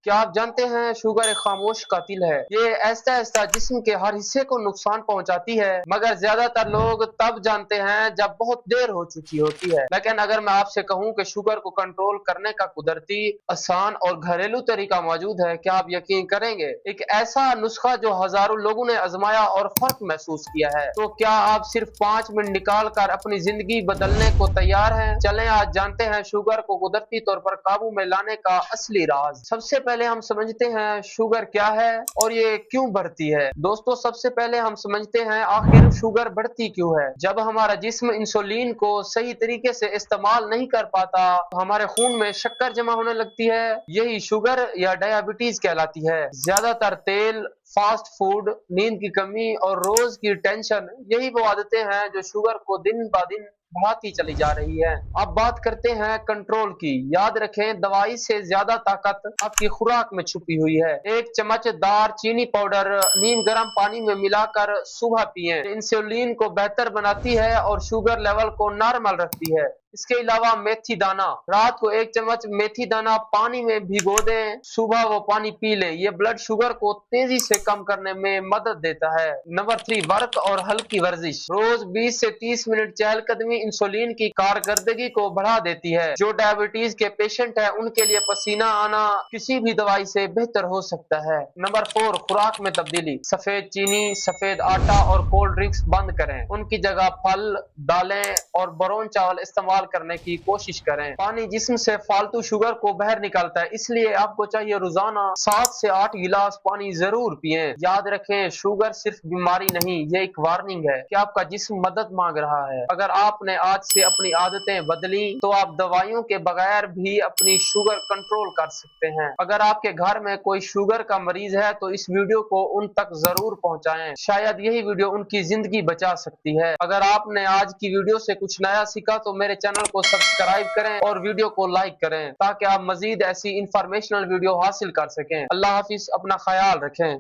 क्या आप जानते हैं शुगर एक खामोश कातिल है। ये ऐसा ऐसा जिस्म के हर हिस्से को नुकसान पहुंचाती है, मगर ज्यादातर लोग तब जानते हैं जब बहुत देर हो चुकी होती है। लेकिन अगर मैं आपसे कहूं कि शुगर को कंट्रोल करने का कुदरती, आसान और घरेलू तरीका मौजूद है, क्या आप यकीन करेंगे? एक ऐसा नुस्खा जो हजारों लोगों ने आजमाया और फर्क महसूस किया है। तो क्या आप सिर्फ 5 मिनट निकाल कर अपनी जिंदगी बदलने को तैयार हैं? चलें आज जानते हैं शुगर को कुदरती तौर पर काबू में लाने का असली राज। सबसे पहले हम समझते हैं शुगर क्या है और ये क्यों बढ़ती है। दोस्तों, सबसे पहले हम समझते हैं आखिर शुगर बढ़ती क्यों है। जब हमारा जिस्म इंसुलिन को सही तरीके से इस्तेमाल नहीं कर पाता, हमारे खून में शक्कर जमा होने लगती है। यही शुगर या डायबिटीज कहलाती है। ज्यादातर तेल, फास्ट फूड, नींद की कमी और रोज की टेंशन, यही वो आदतें हैं जो शुगर को दिन ब दिन बढ़ाती चली जा रही है। अब बात करते हैं कंट्रोल की। याद रखें, दवाई से ज्यादा ताकत आपकी खुराक में छुपी हुई है। एक चम्मच दार चीनी पाउडर नीम गर्म पानी में मिलाकर सुबह पिएं। इंसुलिन को बेहतर बनाती है और शुगर लेवल को नॉर्मल रखती है। इसके अलावा मेथी दाना, रात को 1 चम्मच मेथी दाना पानी में भिगो दें, सुबह वो पानी पी लें। ये ब्लड शुगर को तेजी से कम करने में मदद देता है। नंबर 3, वर्क और हल्की वर्जिश। रोज 20 से 30 मिनट चहलकदमी इंसुलिन की कारकर्दगी को बढ़ा देती है। जो डायबिटीज के पेशेंट है, उनके लिए पसीना आना किसी भी दवाई से बेहतर हो सकता है। नंबर 4, खुराक में तब्दीली। सफेद चीनी, सफेद आटा और कोल्ड ड्रिंक्स बंद करें। उनकी जगह फल, दालें और ब्राउन चावल इस्तेमाल करने की कोशिश करें। पानी जिस्म से फालतू शुगर को बाहर निकालता है, इसलिए आपको चाहिए रोजाना 7 से 8 गिलास पानी जरूर पिएं। याद रखें, शुगर सिर्फ बीमारी नहीं, ये एक वार्निंग है कि आपका जिस्म मदद मांग रहा है। अगर आपने आज से अपनी आदतें बदली तो आप दवाइयों के बगैर भी अपनी शुगर कंट्रोल कर सकते हैं। अगर आपके घर में कोई शुगर का मरीज है तो इस वीडियो को उन तक जरूर पहुंचाएं। शायद यही वीडियो उनकी जिंदगी बचा सकती है। अगर आपने आज की वीडियो से कुछ नया सीखा तो मेरे चैनल को सब्सक्राइब करें और वीडियो को लाइक करें, ताकि आप मजीद ऐसी इंफॉर्मेशनल वीडियो हासिल कर सकें। अल्लाह हाफिज, अपना ख्याल रखें।